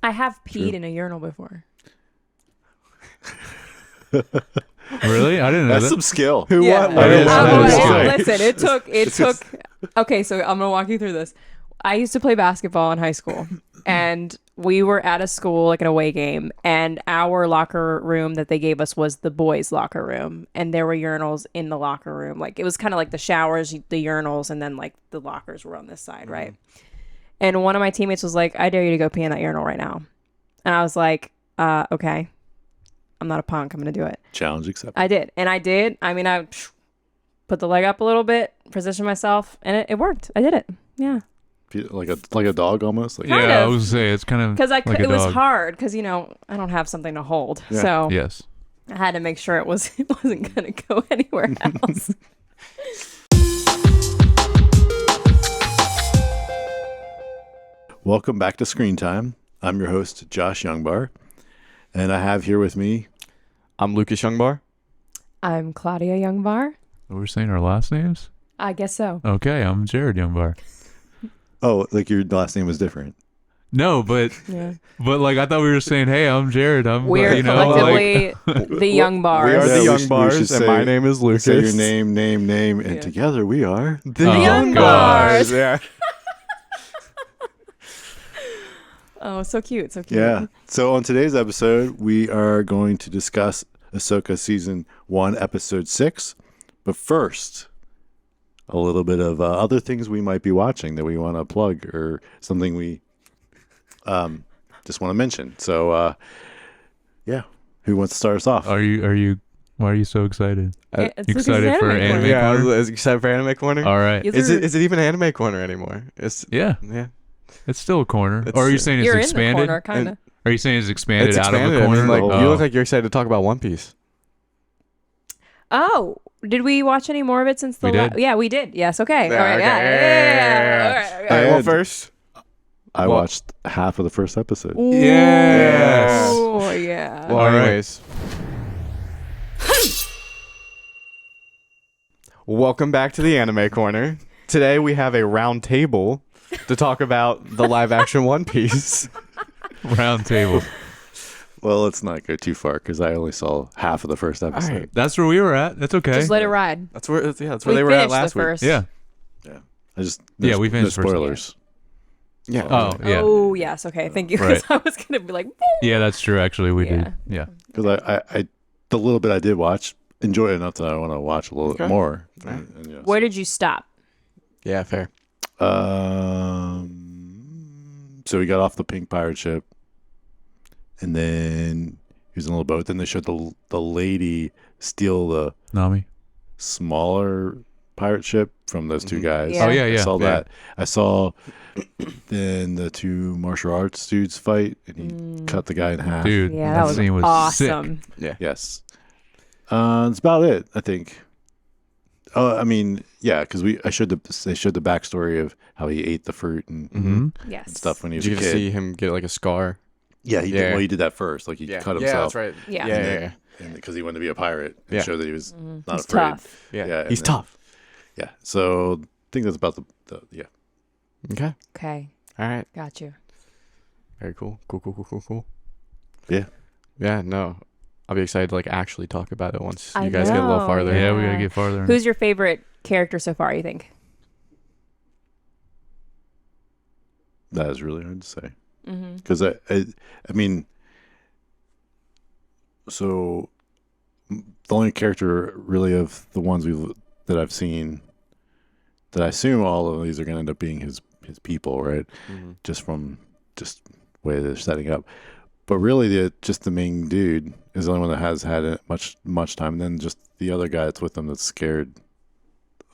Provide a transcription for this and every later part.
I have peed in a urinal before. Really? I didn't know That's that. some skill. Listen, it took. Okay, so I'm gonna walk you through this. I used to play basketball in high school, and we were at a school, like an away game, and our locker room that they gave us was the boys' locker room, and there were urinals in the locker room. Like it was kind of like the showers, the urinals, and then like the lockers were on this side, right? And one of my teammates was like, "I dare you to go pee in that urinal right now," and I was like, "Okay." I'm not a punk. I'm going to do it. Challenge accepted. I did. And I did. I mean, I put the leg up a little bit, positioned myself, and it worked. I did it. Yeah. Like a dog almost? Like, Kind Yeah, of. I was going to say, it's kind of Because like it was dog. hard because, I don't have something to hold. Yeah. So Yes. I had to make sure it wasn't going to go anywhere else. Welcome back to Screen Time. I'm your host, Josh Youngbar. And I have here with me... I'm Lucas Youngbar. I'm Claudia Youngbar. We're saying our last names? I guess so. Okay, I'm Jared Youngbar. Oh, like your last name was different. No, but Yeah. like I thought we were saying, hey, I'm Jared. I'm We're collectively the Young Bars. We are the Yeah, Young we Bars, should and say- my name is Lucas. Say your name, and Yeah. together we are... The Oh, Young God. Bars. Yeah. Oh, so cute. So cute. Yeah. So on today's episode, we are going to discuss Ahsoka Season 1, Episode 6. But first, a little bit of other things we might be watching that we want to plug or something we just want to mention. So, yeah. Who wants to start us off? Are you, why are you so excited? It's You Lucas's excited for anime anime? corner. Yeah, I Corner? was excited for Anime Corner. All right. Yes, Is sir. it even Anime Corner anymore? It's Yeah, yeah. it's still a corner. It's- Or are you saying it's You're expanded? in the corner, kind of. Are you saying it's expanded, It's out expanded. of a corner? I mean, like Oh. you look like you're excited to talk about One Piece. Oh, did we watch any more of it since the We did. Yeah, we did. Yes, okay. Yeah, All right, okay. yeah. All right, All okay. right. Well, And- first, I well- watched half of the first episode. Yes. Oh, yeah. well, All right. anyways. Welcome back to the Anime Corner. Today we have a round table to talk about the live-action One Piece. Round table. Well, let's not go too far because I only saw half of the first episode. right. That's where we were at. That's okay. Just let it ride. That's where that's We where they were at finished last the week. first. Yeah. I just Yeah, we finished no first. spoilers. Yeah. Oh, yeah. Oh, yes. Okay. Thank you. Right. Because I was going to be like, Yeah, that's true. Actually, we Yeah. did. Yeah. Because I the little bit I did watch, enjoyed it enough that I want to watch a little Okay. bit more. Right. And, yes. where did you stop? Yeah, fair. So he got off the pink pirate ship, and then he was in a little boat. Then they showed the lady steal the Nami. smaller pirate ship from those two Mhm. guys. Yeah. Oh, yeah, I yeah. saw yeah. that. I saw then the two martial arts dudes fight, and he cut the guy in half. Dude, Yeah, that was scene was awesome. Yeah. Yes. That's about it, I think. I mean, yeah, because they showed the backstory of how he ate the fruit and, sick. Mm-hmm. Yes. and stuff when he was Did you a get to kid. see him get like a scar? Yeah, he did. Yeah. Well, he did that first. Like he cut Yeah, himself. that's right. Yeah. Yeah, And yeah, then- yeah. and because he wanted to be a pirate and Yeah. show that he was not He's afraid. tough. Yeah, Yeah, he's and then- tough. Yeah. So I think that's about the yeah. Okay. Okay. All right. Got you. Very cool. Cool. Yeah. Yeah, no. I'll be excited to like actually talk about it once I you guys get a little know, farther. Yeah, we gotta Yeah. get farther. Who's your favorite character so far, you think? That is really hard to say Mm-hmm. because I mean, so the only character really of the ones that I've seen that I assume all of these are going to end up being his people, right? Mhm. Just from way they're setting up. But really, the main dude is the only one that has had it much time. And then just the other guy that's with him that's scared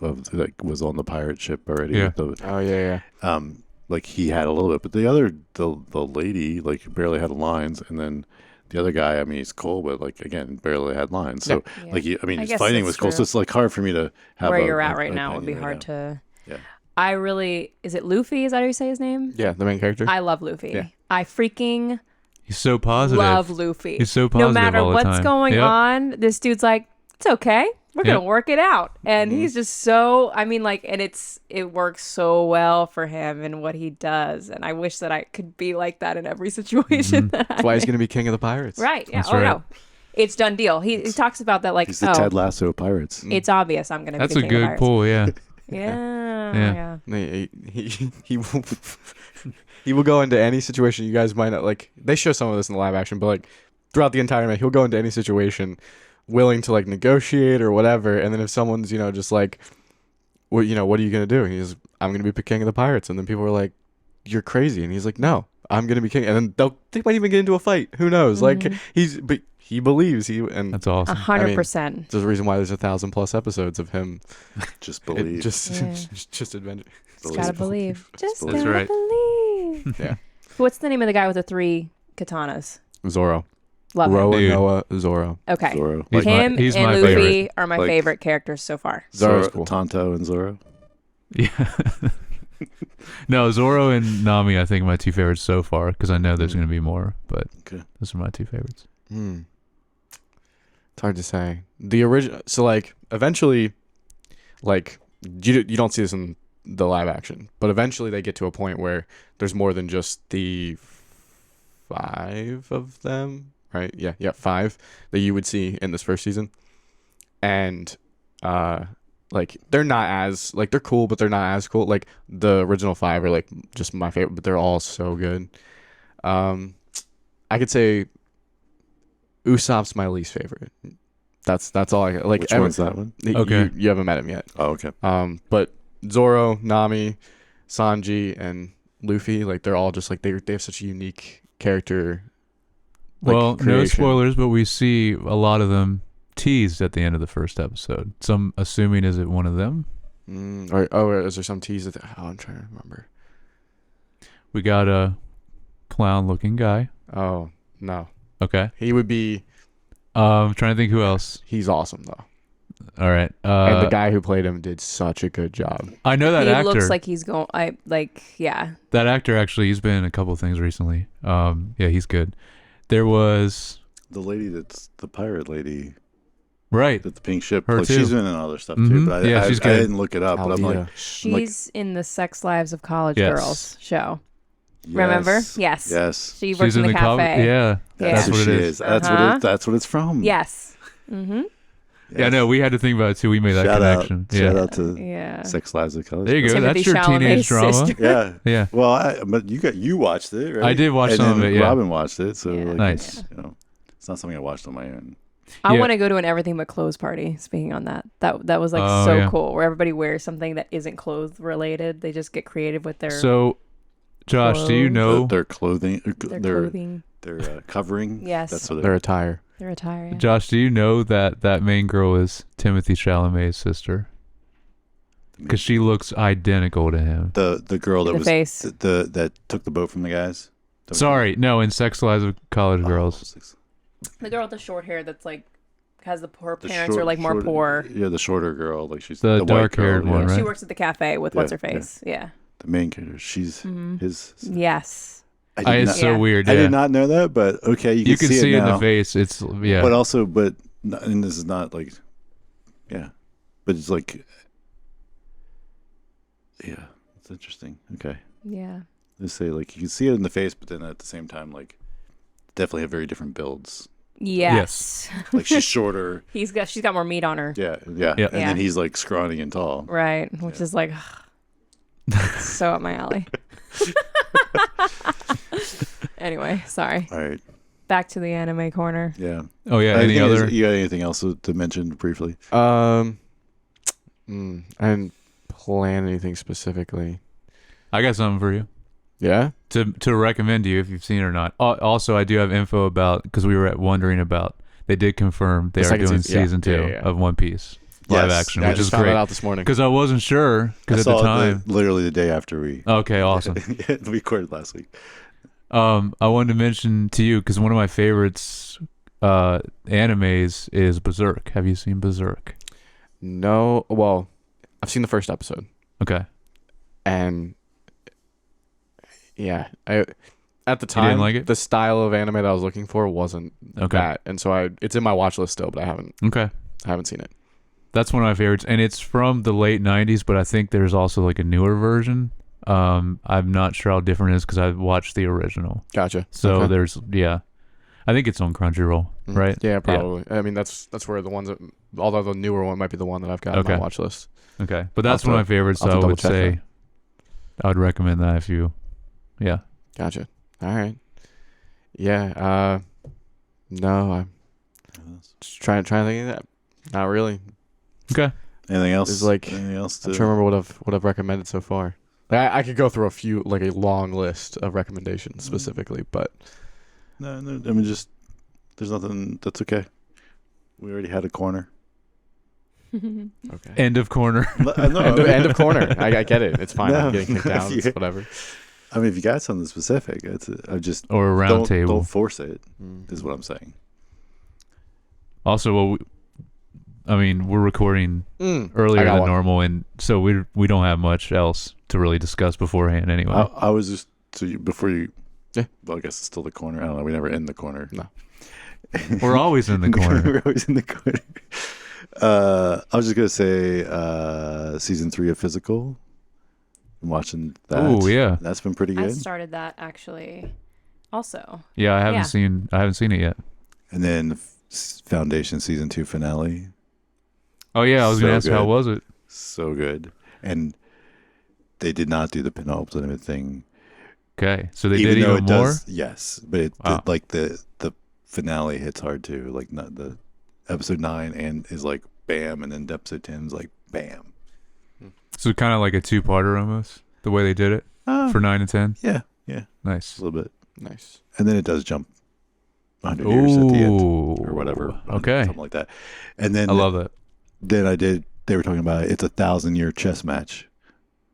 of that was on the pirate ship already. Yeah. With Oh yeah, like he had a little bit, but the lady like barely had lines, and then the other guy, I mean, he's cool, but like again, barely had lines. So Yeah. like, I I his guess fighting that's was cool. So true. it's like hard for me to have Where a- you're at a- right an now would be opinion right hard to. Yeah. I really. Is it Luffy? Is that how you say his name? yeah. The main character. I love Luffy. Yeah. I freaking He's so positive. love Luffy. He's so No positive matter all the what's time. going Yep. on, this dude's like, it's okay. we're gonna work it out. And he's just so, I mean, like, and it works so well for him and what he does. And I wish that I could be like that in every situation. That's why he's gonna be king of the pirates. Right. Yeah. That's Oh right. no. It's done deal. He talks about that like, He's the Ted Lasso of pirates. it's obvious I'm gonna be That's the a king of the good pirates. pull. Yeah. Yeah. He will he will go into any situation you guys might not like. They show some of this in the live action, but like throughout the entire night, he'll go into any situation willing to like negotiate or whatever. And then if someone's just like, what what are you gonna do? And he's, I'm gonna be king of the pirates. And then people are like, you're crazy. And he's like, no, I'm gonna be king. And then they might even get into a fight. Who knows? Like but he believes and That's awesome. 100%. there's a reason why there's 1,000+ episodes of him. Just believe. Just adventure. Just gotta believe. Just That's gotta right. believe. Yeah. What's the name of the guy with the 3 katanas? Zorro. Love him. Roa, Dude. Noah, Zorro. Okay. Zorro. He's Him he's and my Luffy favorite. are my Like- favorite characters so far. Zorro's cool. Tonto and Zorro. Yeah. No, Zoro and Nami, I think, are my 2 favorites so far because I know there's going to be more, but Okay. those are my 2 favorites. It's hard to say. The original, so like eventually, like you don't see this in the live action, but eventually they get to a point where there's more than just the 5 of them, right? Yeah, 5 that you would see in this first season, and like they're not as like they're cool, but they're not as cool. Like the original 5 are like just my favorite, but they're all so good. I could say Usopp's my least favorite. That's all I like. Which one's that one? Okay. You haven't met him yet. Oh, okay. But Zoro, Nami, Sanji, and Luffy, like they're all just like they have such a unique character. Like, Well, no creation. spoilers, but we see a lot of them teased at the end of the first episode. So I'm assuming, is it one of them? Or is there some tease? I'm trying to remember. We got a clown-looking guy. Oh no, Okay. he would be. I'm trying to think who else. He's awesome though, All right. and the guy who played him did such a good job. I know that He actor. looks like he's going. Yeah. That actor actually, he's been in a couple of things recently. Yeah, he's good. There was The lady that's the pirate lady right. with the pink ship. Her like, too. she's been in other stuff Mhm. too. But Yeah, I she's I good. didn't look it up. But I'm like, Alvida. She's in the Sex Lives of College Yes. Girls show. yes, Remember? Yes. Yes. She works She's in the club- cafe. Yeah. That's That's who what she it is. is. That's what it's from. Yes. Mm-hmm. Yeah, no, we had to think about it too. We made that Shout connection. out. Yeah. Shout out to Yeah. Sex Lives of College. There you go. Timothy That's your teenage Chalamet's drama. sister. Yeah. Yeah. Well, but you watched it, right? I did watch and some of then it, yeah. Robin watched it, so Yeah. like, Nice. it's not something I watched on my own. I Yeah. want to go to an everything but clothes party. Speaking on that, that was like Oh, so yeah. cool, where everybody wears something that isn't clothes related. They just get creative with their So, Josh, do you Clothes. know? Their clothing, their their clothing, covering. Yes. That's what Their attire. their attire. Yeah. Josh, do you know that main girl is Timothy Chalamet's sister? Because she looks identical to him. the girl that The was face. that took the boat from the guys. That was- Sorry, no, in Sex Lives of College Oh, Girls. The girl with the short hair that's like has her the parents short- are like more short- poor. Yeah, the shorter girl, like she's The white dark-haired girl, one, yeah. right? She works at the cafe with Yeah, what's her face. Yeah. The main character. She's Mhm. his. Yes. I It's did, not, so Yeah. weird. I Yeah. did not know that, but okay, you You can can see it it in now. the face. It's yeah. But also, and this is not like, yeah, but it's like, yeah, it's interesting. Okay, Yeah. let's say like you can see it in the face, but then at the same time, like, definitely have very different builds. Yes. Like she's shorter, She's got more meat on her. yeah, Yeah. and then Yeah. he's like scrawny and tall. Right. Which is like so up my alley. Anyway, sorry. All right, Back to the anime corner. yeah. oh yeah. Any Anything other? You got anything else to mention briefly? I didn't plan anything specifically. I got something for you Yeah. to recommend to you if you've seen it or not. Also, I do have info about because we were wondering about. They did confirm they The are second doing season. Yeah. season 2 Yeah, yeah. of One Piece live Yes. action, Yeah, I which just is found great. that out this morning. Because I wasn't sure. I Because at saw the it time. literally the day after we. Okay, awesome. we recorded last week. I wanted to mention to you because one of my favorites animes is Berserk. Have you seen Berserk? No. Well, I've seen the first episode, Okay. and yeah, at the didn't time, like it? the style of anime that I was looking for wasn't Okay. that, and so it's in my watch list still, but I haven't Okay. seen it. That's one of my favorites, and it's from the late '90s. But I think there's also like a newer version. I'm not sure how different it is because I watched the original. Gotcha. So Okay. there's I think it's on Crunchyroll, Mm. right? Yeah, probably. I mean, that's where the ones that, although the newer one might be the one that I've got on Okay. my watch list. Okay, but that's I'll one have of my favorites. I'll So have I to would double check say I would recommend that if you, yeah. Gotcha. All right. Yeah. No, I'm just trying to think of that. Not really. Okay. Anything else? There's like Anything else? I'm trying to remember what I've recommended so far. I could go through a long list of recommendations specifically, but No. I mean, just there's nothing. That's okay. We already had a corner. okay. End of corner. No, End of corner. I get it. It's fine. No. I'm getting kicked out. It's Yeah. whatever. I mean, if you got something specific, I just Or a round don't, table. Don't force it. Mm. Is what I'm saying. Also, we're recording I earlier got than one. normal, and so we don't have much else to really discuss beforehand anyway. I was just before you. Yeah. Well, I guess it's still the corner. I don't know. We never end the corner. No. We're always in the corner. We're always in the corner. I was just gonna say, season 3 of Physical. I'm watching that. Oh yeah, That's been pretty I good. started that actually. Also, yeah. I haven't Yeah. seen it yet. And then Foundation season 2 finale. Oh yeah, I was gonna So ask how good. was it? So good. And they did not do the penultimate thing. Okay, so they Even did though even it more. does, yes, but Wow. the finale hits hard too. Like not the episode 9 and is like bam, and then episode 10 is like bam. So kind of like a two-parter almost. The way they did it for 9 and 10. Yeah, Nice. a little bit, Nice. and then it does jump 100 years at the end Ooh. or whatever. Okay, something like that. And then I love that. Then they were talking about it's 1,000-year chess match.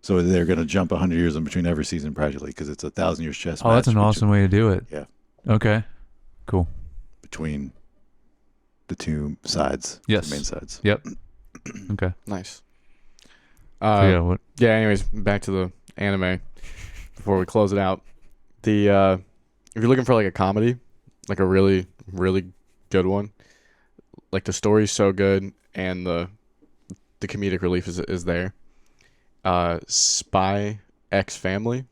So they're going to jump 100 years in between every season practically because it's 1,000 years chess match. Oh, that's an awesome way to do it. Yeah. Okay. Cool. Between the two sides. Yes. The main sides. Yep. Okay. Nice. So yeah. What? Yeah, anyways, back to the anime before we close it out. The if you're looking for like a comedy, like a really, really good one, like the story's so good and the comedic relief is there. Spy X Family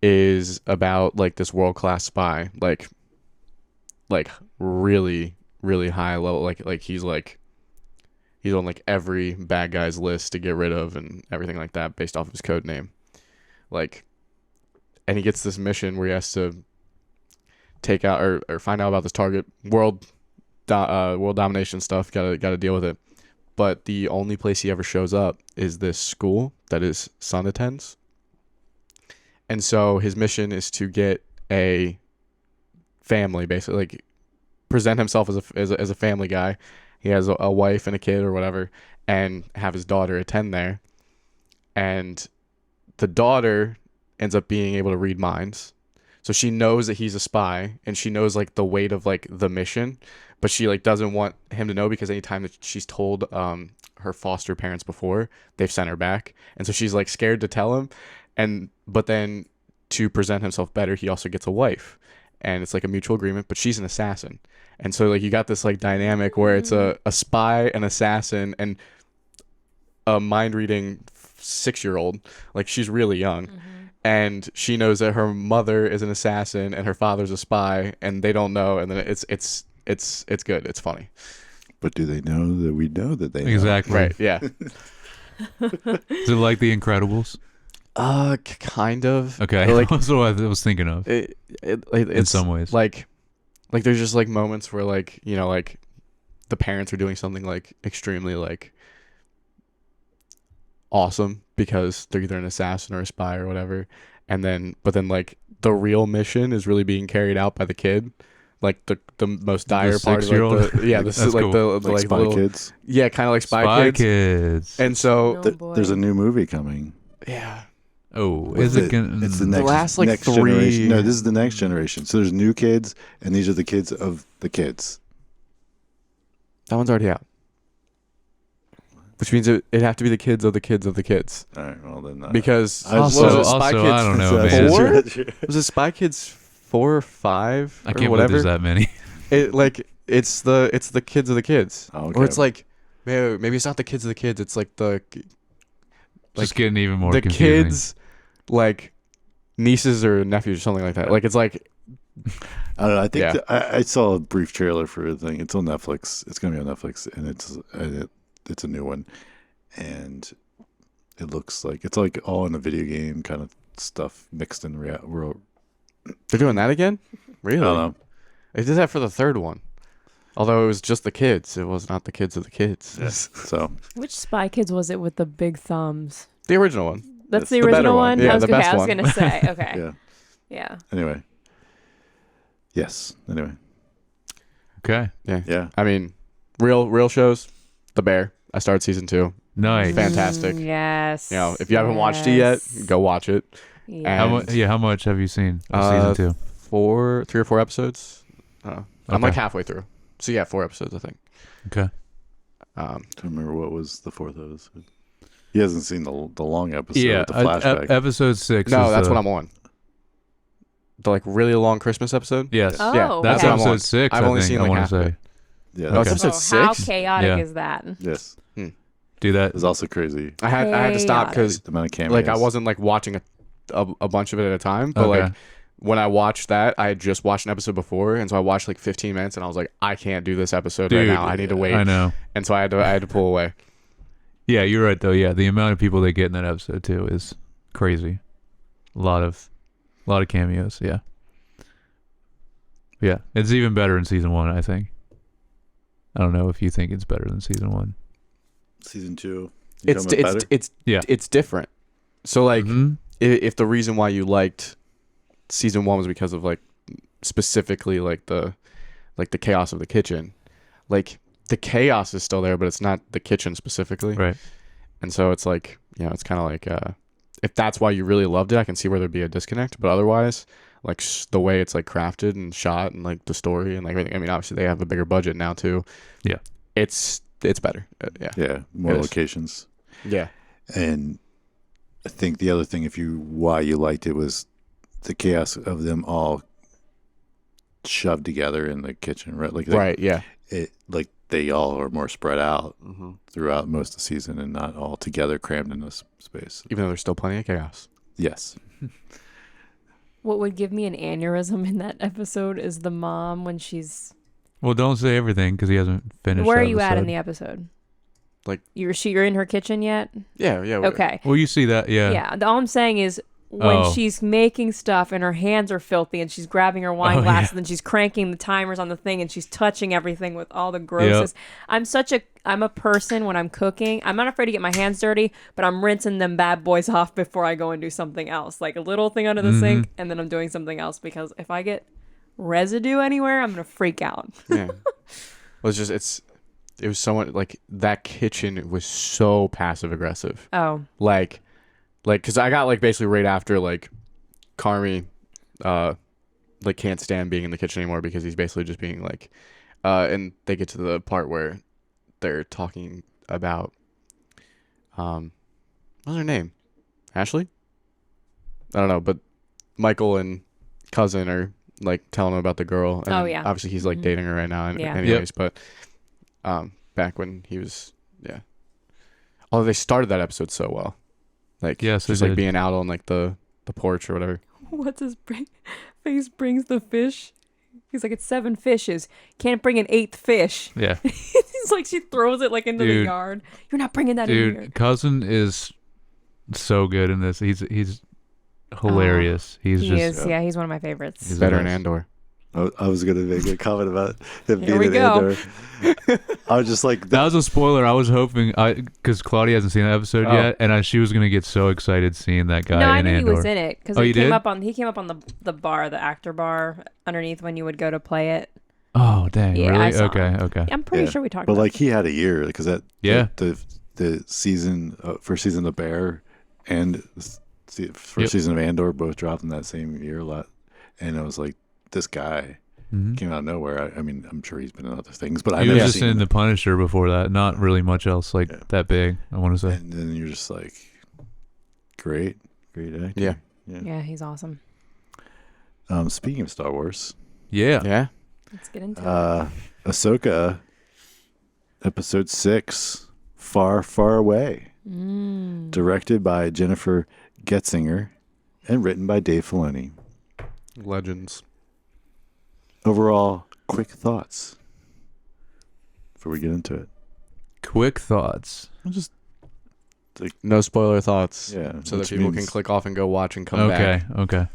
is about like this world class spy, like really, really high level, like he's on like every bad guy's list to get rid of and everything like that based off of his code name. Like, and he gets this mission where he has to take out or find out about this target, world domination stuff. Gotta deal with it. But the only place he ever shows up is this school that his son attends. And so his mission is to get a family, basically, like present himself as a family guy. He has a wife and a kid or whatever, and have his daughter attend there. And the daughter ends up being able to read minds. So she knows that he's a spy, and she knows like the weight of like the mission, but she like doesn't want him to know because anytime that she's told her foster parents before, they've sent her back. And so she's like scared to tell him. But then to present himself better, he also gets a wife. And it's like a mutual agreement, but she's an assassin. And so like you got this like dynamic where it's a spy, an assassin, and a mind reading 6-year-old. Like she's really young. And she knows that her mother is an assassin and her father's a spy, and they don't know. And then it's good. It's funny. But do they know that we know that they know? Exactly. Right. Yeah. Is it like The Incredibles? Kind of. Okay. Like That's what I was thinking of. it's In some ways. like there's just like moments where like, you know, like the parents are doing something like extremely like awesome because they're either an assassin or a spy or whatever, but then like the real mission is really being carried out by the kid, like the most dire part of like 6-year-old? this is That's like cool. the Like like Spy little, Kids. yeah, kind of like spy kids. And so Oh, boy. There's a new movie coming. yeah, Oh, With is it? It's the gonna? next, last, like, next 3 generation. No, this is the next generation. So there's new kids, and these are the kids of the kids. that one's already out, which means it'd have to be the kids of the kids of the kids, All right, well then. because I just- what was it, Also, Spy I Kids don't know, That's- man. that's- Four? Was it Spy Kids 4 or 5 I or can't believe whatever? there's that many. It like it's the kids of the kids, Oh, okay. or it's like maybe it's not the kids of the kids. It's like the Just getting even more the confusing. kids, like nieces or nephews or something like that. Like it's like I don't know. I think Yeah. I saw a brief trailer for the thing. It's on Netflix. It's gonna be on Netflix, and it's a new one, and it looks like it's like all in a video game kind of stuff mixed in real. they're doing that again. Really? I don't know. They did that for the third one. Although it was just the kids, it was not the kids of the kids. Yes. So Which Spy Kids was it with the big thumbs? The original one. That's Yes. the The better original one. one? Yeah, I was, the best I was one. going to say. Okay. yeah. Yeah. Anyway. Yes. Anyway. Okay. Yeah. I mean, real shows. The Bear. I started season 2. Nice. Fantastic. Yes. You know, if you haven't watched it yet, go watch it. Yeah. How And- much? Yeah. How much have you seen of season 2? 3 or 4 episodes. I'm Okay. like halfway through. So yeah, 4 episodes I think. Okay. I don't remember what was the fourth episode. He hasn't seen the long episode Yeah. with the flashback. Episode 6. No, is that's the, what I'm on. The like really long Christmas episode. Yes. Oh, Yeah, That's okay. what I'm on. episode 6. I've I only think, seen I like want half to of say. it. Yeah. Oh, it's Okay. episode How 6. chaotic Yeah. is that? Yes. Do that. It's also crazy. I had to stop because The amount of cameos. like I wasn't like watching a bunch of it at a time, but Okay. like when I watched that, I had just watched an episode before, and so I watched like 15 minutes, and I was like, I can't do this episode right Dude, now. I need to wait, I know. and so I had to pull away. Yeah, you're right though. Yeah, the amount of people they get in that episode too is crazy. A lot of cameos. Yeah. Yeah, it's even better in season 1, I think. I don't know if you think it's better than season 1. Season 2. You It's talking about better? Yeah. it's different. So like Mhm. if the reason why you liked season 1 was because of like specifically like the chaos of the kitchen, like the chaos is still there, but it's not the kitchen specifically. Right. And so it's like, you know, it's kind of like if that's why you really loved it, I can see where there'd be a disconnect. But otherwise, like the way it's like crafted and shot and like the story and like everything. I mean, obviously they have a bigger budget now too. Yeah. It's better. Yeah. Yeah. More It is. locations. Yeah. And I think the other thing, why you liked it was the chaos of them all shoved together in the kitchen, right? Like Right. Yeah. like they all are more spread out Mm-hmm. throughout most of the season and not all together crammed in this space. Even though there's still plenty of chaos. Yes. What would give me an aneurysm in that episode is the mom when she's. Well, don't say everything because he hasn't finished. Where are the you at in episode. the episode? Like- you're in her kitchen yet? Yeah. Yeah. Okay. Well, you see that, yeah. Yeah. All I'm saying is when Oh. she's making stuff and her hands are filthy and she's grabbing her wine Oh, glass yeah. and then she's cranking the timers on the thing and she's touching everything with all the grossness. I'm a person when I'm cooking. I'm not afraid to get my hands dirty, but I'm rinsing them bad boys off before I go and do something else. Like a little thing under the Mm-hmm. sink and then I'm doing something else because if I get residue anywhere, I'm going to freak out. Yeah. Well, it was so much like that kitchen was so passive aggressive. Oh. Like, cause I got like basically right after like Carmi, like can't stand being in the kitchen anymore because he's basically just being like, and they get to the part where they're talking about, what's her name? Ashley? I don't know, but Michael and cousin are like telling him about the girl. And Oh, yeah. obviously he's like Mhm. dating her right now. Yeah. Anyways, but back when he was, yeah. Although they started that episode so well, like Yes, they just like did. being out on like the porch or whatever. What's his face brings the fish? He's like, it's 7 fishes. Can't bring an 8th fish. Yeah. It's like she throws it like into the Dude. yard. You're not bringing that in here. Dude, cousin is so good in this. He's hilarious. He's He just is, yeah, he's one of my favorites. He's Better in nice. Andor. I was going to make a comment about him Here being we an go. Andor. I was just like, That was a spoiler. I was hoping, because Claudia hasn't seen that episode Oh. yet, and she was gonna get so excited seeing that guy No, I in knew Andor. he was in it because Oh, he you came did? up on the bar, the actor bar underneath when you would go to play it. Oh dang! Yeah, I really? saw Okay, him. okay. I'm pretty Yeah. sure we talked but about like he had a year because that, Yeah. the season, first season of Bear and first Yep. season of Andor both dropped in that same year a lot. And I was like, this guy Mhm. came out of nowhere. I mean, I'm sure he's been in other things, but I've He was never just seen in The Punisher before that. Not really much else like Yeah. that big. I want to say. And then you're just like, great actor. Yeah. Yeah, he's awesome. Speaking of Star Wars, Yeah. Yeah. Let's get into it. Ahsoka Episode 6, Far, Far Away. Directed by Jennifer Getzinger and written by Dave Filoni. Legends. Overall, quick thoughts before we get into it. Quick thoughts. Just No spoiler thoughts. yeah, So that which people can means- click off and go watch and come back. Okay.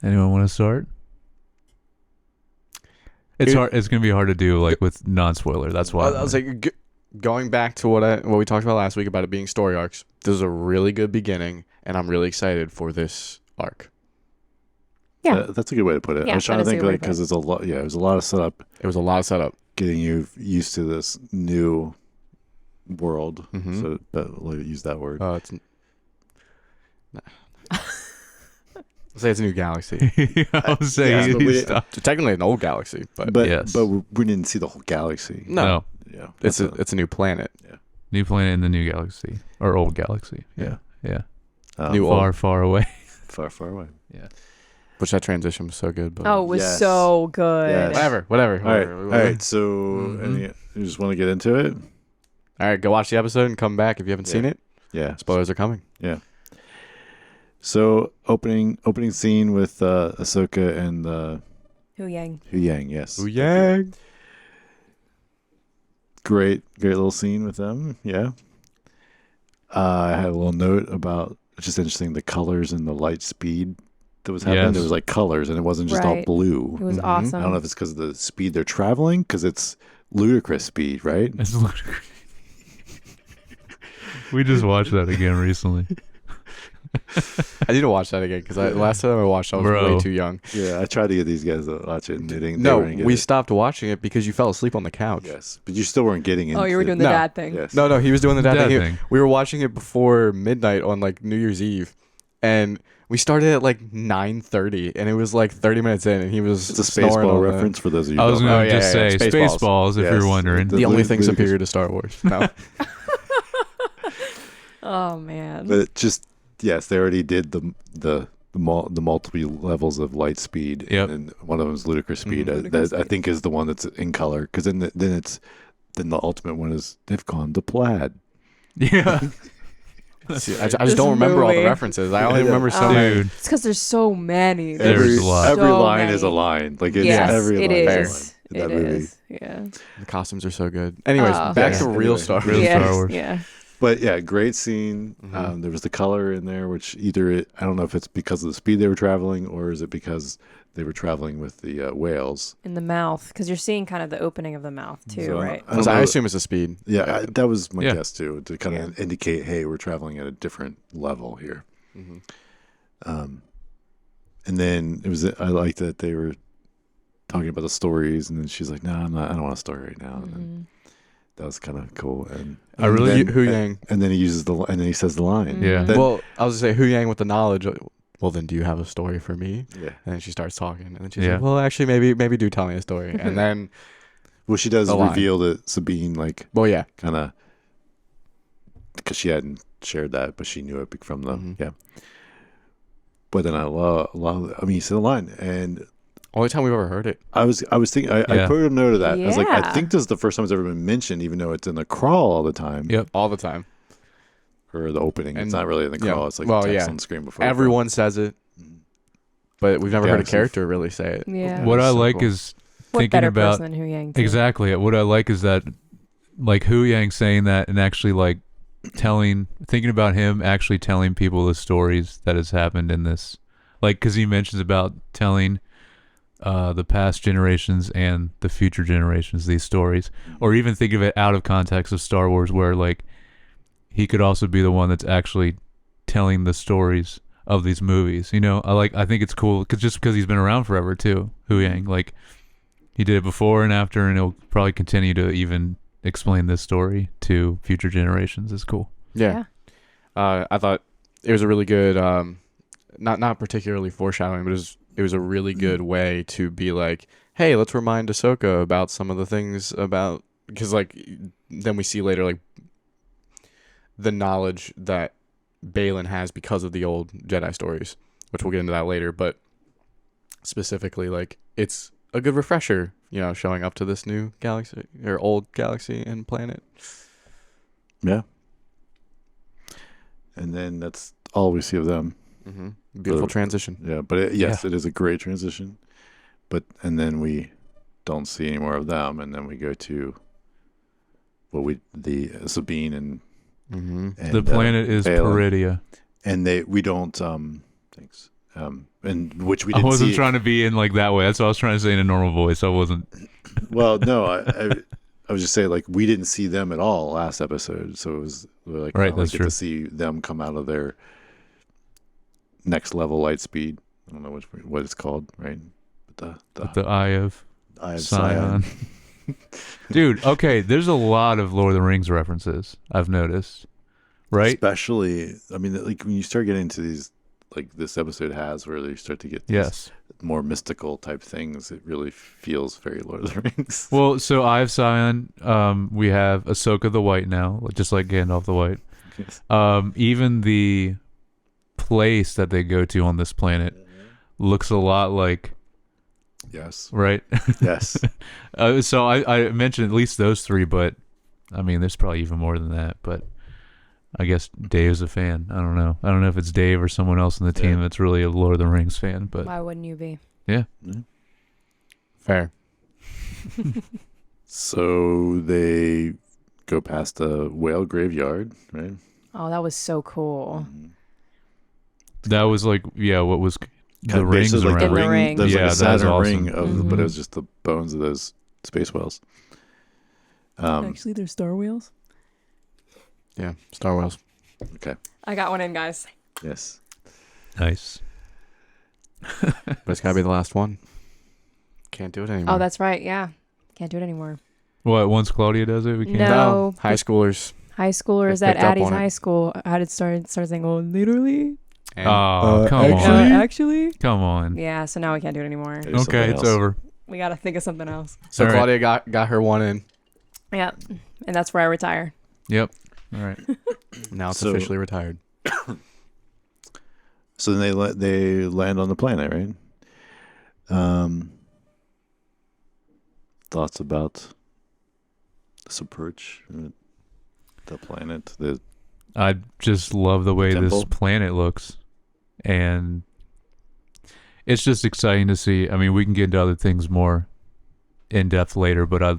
Anyone want to start? It's It- hard. It's gonna be hard to do like with non-spoiler. That's why. I was like, going back to what we talked about last week about it being story arcs. This is a really good beginning, and I'm really excited for this arc. Yeah. That's a good way to put it. I Yeah, was trying that to is a think good way like to put because it's a lot. Yeah, it was a lot of setup, It was a lot of setup. getting you used to this new world. Mhm. So let's use that word. It's. Say it's a new galaxy. I was saying Yeah, but you we- stop. It's technically an old galaxy, but, but yes. we didn't see the whole galaxy. no, Yeah, it's a new planet. New planet in the new galaxy or old galaxy. Yeah. New Far, far away. far, far away. Which that transition was so good. But Oh, it was Yes. so good. Yes. whatever. All right, all right. So, Mhm. you just want to get into it? All right, go watch the episode and come back if you haven't seen it. Yeah. Spoilers are coming. So, opening scene with Ahsoka and Hu Yang. Hu Yang. Yes. Ooh, yeah. Great little scene with them. Yeah. I had a little note about it's just interesting the colors and the light speed that was happening. Yes. There was like colors, and it wasn't just all Right. blue. It was Mhm. awesome. I don't know if it's because of the speed they're traveling, because it's ludicrous speed, right? It's ludicrous. We just watched that again recently. I need to watch that again because last time I watched, I was Bro. way too young. Yeah, I tried to get these guys to watch it, and they didn't. No, they weren't we getting stopped watching it because you fell asleep on the couch. it. Yes, but you still weren't getting into Oh, you were doing the No. dad thing. Yes. No, he was doing the dad Dad thing. thing. We were watching it before midnight on like New Year's Eve, and we started at like 9:30, and it was like 30 minutes in, and he was It's a snoring Spaceball on the- reference for those of you. I who was don't going know. to yeah, just yeah, say Spaceballs. Spaceballs, if Yes. you're wondering. The- The only thing ludicrous- superior to Star Wars. No. Oh man. But it just yes, they already did the multiple levels of light speed. Yep. And one of them is ludicrous speed. Mhm. Ludicrous That I speed. think is the one that's in color. Because then the ultimate one is they've gone to plaid. Yeah. See, I just This don't remember all the movie. references. I only Yeah. remember so Oh. many. Dude. It's because there's so many. There's a lot. Every So line is a many. line. Like it's Yes, every it line is. is a line in It that movie. is. Yeah. The costumes are so good. Anyways, Oh. back Yeah. to real Anyway. Star Wars. Real Yes, Star Wars. Yeah. But yeah, great scene. Mhm. There was the color in there, which I don't know if it's because of the speed they were traveling, or is it because they were traveling with the whales. In the mouth, because you're seeing kind of the opening of the mouth too, So, right? I don't I know. assume it's a speed. Yeah, that was my Yeah. guess too, to kind of indicate, hey, we're traveling at a different level here. Mhm. And then I liked that they were talking about the stories, and then she's like, "No, I don't want a story right now." And then that was kind of cool. And I really- then, Hu Yang. and then he says the line. Yeah. Then- Well, I was gonna say Hu Yang with the knowledge. Well, then, do you have a story for me? yeah. And then she starts talking, and then she's Yeah. like, "Well, actually, maybe do tell me a story." And then, Well, she does A line. reveal that Sabine, like, well, yeah, kind of, because she hadn't shared that, but she knew it from the Mhm. yeah. But then I mean, you said the line, and only time we've ever heard it. I was thinking, I Yeah. put a note of that. I was like, I Yeah. think this is the first time it's ever been mentioned, even though it's in the crawl all the time. Yep. All the time. Or the opening. And- It's not really in the yeah. crawl. It's like Well, text yeah. on the screen before. Everyone says it, Mhm. but we've never Yeah, heard a so- character really say it. Yeah. What I so like cool. is What thinking better about person than Hu Yang? too? exactly what I like is that like Hu Yang saying that and actually like thinking about him actually telling people the stories that has happened in this, like because he mentions about telling the past generations and the future generations these stories, or even think of it out of context of Star Wars where like he could also be the one that's actually telling the stories of these movies. I think it's cool because he's been around forever too. Hu Yang, like he did it before and after, and he'll probably continue to even explain this story to future generations. Is cool. Yeah. I thought it was a really good, not particularly foreshadowing, but it was a really good way to be like, hey, let's remind Ahsoka about some of the things about, because like then we see later like the knowledge that Balin has because of the old Jedi stories, which we'll get into that later. But specifically, like, it's a good refresher, showing up to this new galaxy or old galaxy and planet. Yeah. And then that's all we see of them. Mm-hmm. Beautiful transition. Yeah, but it is a great transition. And then we don't see any more of them, and then we go to the Sabine and the planet is Balin. Peridia, and we don't thanks and which we I didn't wasn't see. trying to be in like that way. That's what I was trying to say in a normal voice. I wasn't. Well, no, I was just saying, like, we didn't see them at all last episode, so it was like, right, that's get true. to see them come out of their next level light speed. I don't know what it's called, right? But The Eye of Scion. Dude, okay, there's a lot of Lord of the Rings references I've noticed, right? Especially, I mean, like when you start getting into these, like this episode has, where they start to get these more mystical type things, it really feels very Lord of the Rings. Well, so Eye of Scion, we have Ahsoka the White now, just like Gandalf the White. Yes. Even the place that they go to on this planet looks a lot like, Yes. right? Yes. So I mentioned at least those three, but I mean, there's probably even more than that. But I guess Dave's a fan. I don't know. I don't know if it's Dave or someone else in the team that's really a Lord of the Rings fan. But why wouldn't you be? Yeah. Fair. So they go past the whale graveyard, right? Oh, that was so cool. That was like, what was the Kind of rings basically around? like the In the ring. ring. There's Yeah, like a that's Saturn awesome. ring of, but it was just the bones of those space whales. Actually, they're star wheels. Yeah, Star Wars. Okay. I got one in, guys. Yes. Nice. But it's gotta be the last one. Can't do it anymore. Oh, that's right. Yeah. Can't do it anymore. What, once Claudia does it, we can't? No. High schoolers. High schoolers They at picked up Addie's on it. high school had to start saying, "Oh, literally." And Oh, come actually- on. Actually. Come on. Yeah. So now we can't do it anymore. There's something Okay, it's else. over. We got to think of something else. So All right. Claudia got her one in. Yeah. And that's where I retire. Yep. All right. Now it's So- officially retired. So then they land on the planet, right? Thoughts about this approach, the planet, I just love the way Temple. this planet looks. And it's just exciting to see. I mean, we can get into other things more in depth later, but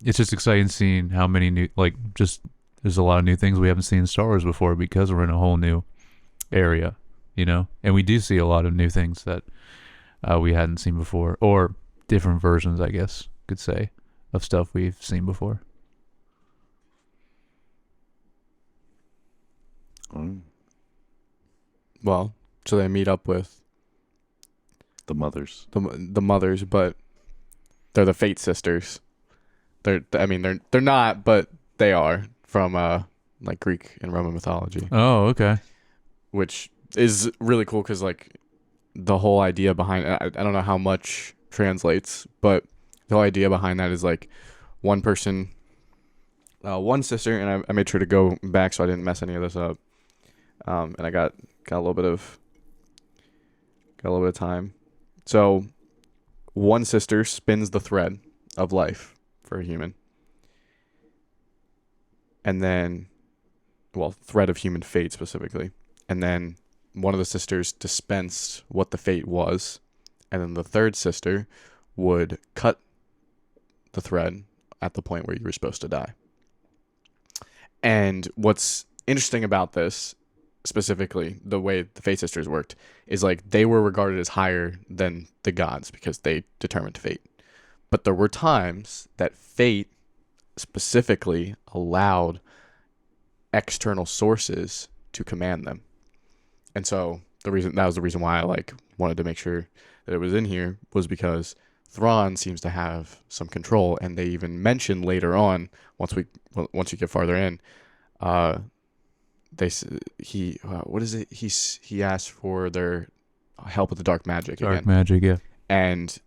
it's just exciting seeing how many new, there's a lot of new things we haven't seen in Star Wars before because we're in a whole new area, and we do see a lot of new things that we hadn't seen before, or different versions, I guess, could say, of stuff we've seen before. Well, so they meet up with the mothers. the mothers, but they're the Fate sisters. They're not, but they are from like Greek and Roman mythology, Oh, okay. which is really cool because like the whole idea behind I don't know how much translates, but the whole idea behind that is like one person, one sister, and I made sure to go back so I didn't mess any of this up. And I got a little bit of time. So one sister spins the thread of life for a human. And then, thread of human fate specifically. And then one of the sisters dispensed what the fate was. And then the third sister would cut the thread at the point where you were supposed to die. And what's interesting about this, specifically the way the Fate sisters worked, is like they were regarded as higher than the gods because they determined fate. But there were times that fate specifically allowed external sources to command them. And so that was the reason why I wanted to make sure that it was in here, was because Thrawn seems to have some control, and they even mention later on, once you get farther in, he asked for their help with the dark magic Dark again. magic, yeah. And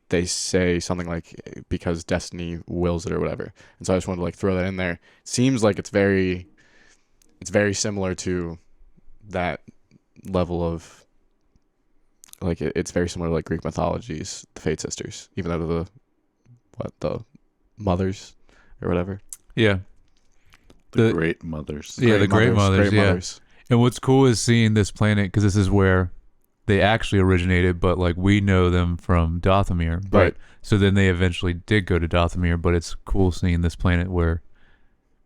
they say something like, because destiny wills it or whatever. And so I just wanted to throw that in there. Seems like it's very similar to that level of like it's very similar to like Greek mythology's the Fate Sisters, even though they're the mothers or whatever. Yeah. The great mothers. Yeah, the great mothers. Great Yeah. mothers. And what's cool is seeing this planet, because this is where they actually originated, but like we know them from Dothamir. But, Right. So then they eventually did go to Dothamir, but it's cool seeing this planet where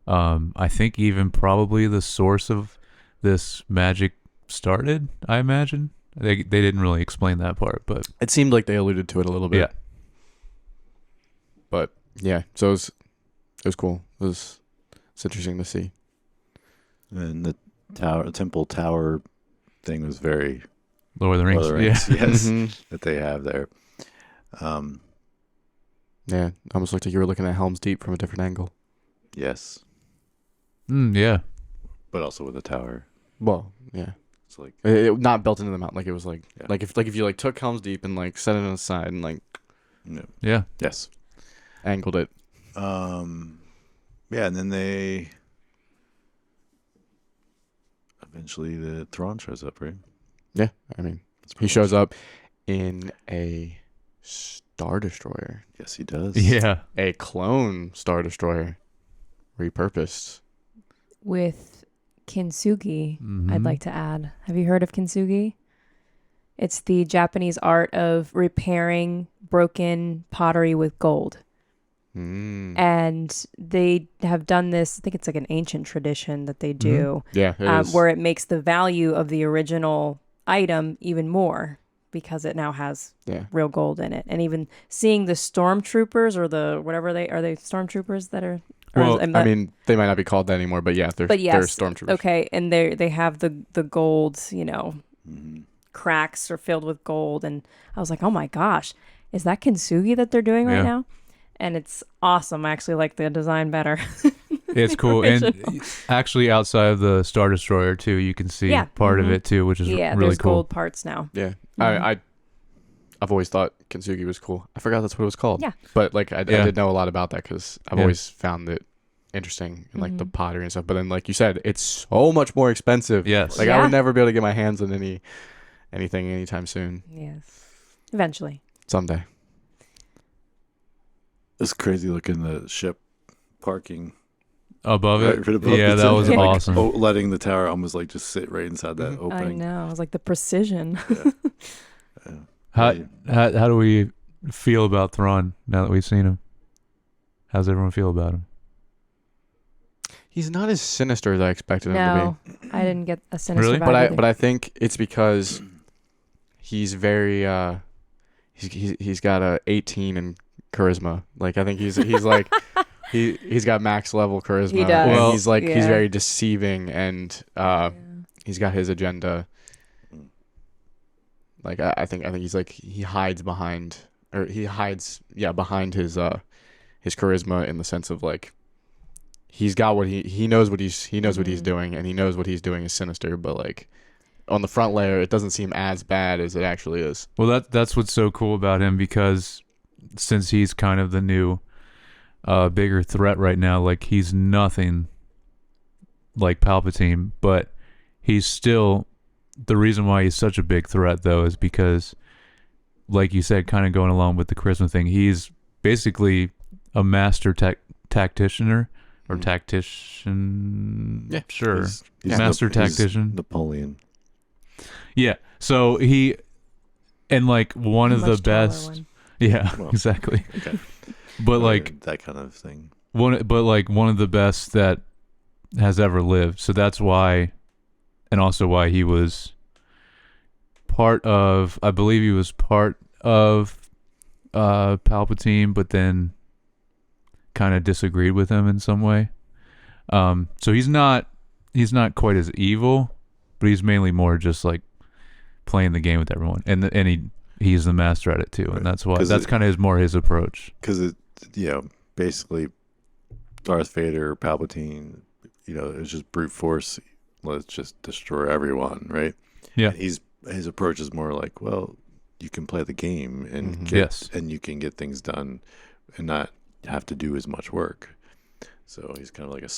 I think even probably the source of this magic started, I imagine. They didn't really explain that part, but It seemed like they alluded to it a little bit. yeah. But yeah, so it was cool. It's interesting to see. And the temple tower thing was very Lord of the Rings. Lord of the Rings, yes, Mhm. that they have there. Yeah, almost looked like you were looking at Helm's Deep from a different angle. Yes, Yeah. but also with the tower. Well, yeah, It's like not built into the mountain. Like it was like Yeah. like if you like took Helm's Deep and like set it on the side and like Yeah. yes. angled it. Yeah, and then they eventually the Thrawn shows up, right? Yeah, I mean That's he pretty shows much- up in a Star Destroyer, Yes, he does. Yeah. a clone Star Destroyer, repurposed. With kintsugi, Mhm. I'd like to add. Have you heard of kintsugi? It's the Japanese art of repairing broken pottery with gold. And they have done this, I think it's like an ancient tradition that they do, Yeah, it is. where it makes the value of the original item even more because it now has Yeah. real gold in it. And even seeing the stormtroopers or the whatever they stormtroopers that are. or Well, is- I mean, they might not be called that anymore, but yeah, they're but yes, stormtroopers. okay, and they have the gold, Mhm. cracks are filled with gold, and I was like, oh my gosh, is that kintsugi that they're doing right Yeah. now? And it's awesome. I actually like the design better. It's cool. And Original. actually outside of the Star Destroyer too, you can see Yeah. part of Mhm. it too, which is Yeah, really there's cool. gold parts now. Yeah, Mhm. I've always thought kintsugi was cool. I forgot that's what it was called. Yeah. But like I Yeah. did know a lot about that because I've Yeah. always found it interesting and like the Mhm. pottery and stuff. But then like you said, it's so much more expensive. Yes. Like I Yeah. would never be able to get my hands on anything anytime soon. Yes, eventually. Someday. It's crazy looking the ship parking Above it. right above Yeah, the that was like, awesome. letting the tower almost like just sit right inside that Mhm. I opening. know. I was like the precision. Yeah. How, Yeah. how do we feel about Thrawn now that we've seen him? How's everyone feel about him? He's not as sinister as I expected him to No, I didn't get a sinister Really? vibe. be. with But it. I think it's because he's very he's got a 18 in charisma. Like I think he's like he's got max level charisma. He does. And Well, he's like he's yeah. very deceiving and Yeah. he's got his agenda. Like I think he hides behind behind his charisma in the sense of like he's got what he knows what he's what he's Mhm. doing and he knows what he's doing is sinister, but like on the front layer it doesn't seem as bad as it actually is. Well, that's what's so cool about him, because since he's kind of the new bigger threat right now, like he's nothing like Palpatine, but he's still the reason why he's such a big threat though is because, like you said, kind of going along with the charisma thing, he's basically a master tacticianer or Mhm. tactician. Yeah. Sure. He's Master he's tactician. Napoleon. Yeah. So he, and like one of the Much taller best. one. Yeah, Well, exactly. Okay. But Or like that kind of thing. one of the best that has ever lived. So that's why, and also why he was I believe he was part of Palpatine, but then kind of disagreed with him in some way. So he's not quite as evil, but he's mainly more just like playing the game with everyone, and he's the master at it too, Right. and that's why 'Cause that's kind of his approach. Because basically Darth Vader, Palpatine, it's just brute force. Let's just destroy everyone, right? Yeah. And his approach is more like, well, you can play the game and Mhm. Yes. and you can get things done and not have to do as much work. So he's kind of like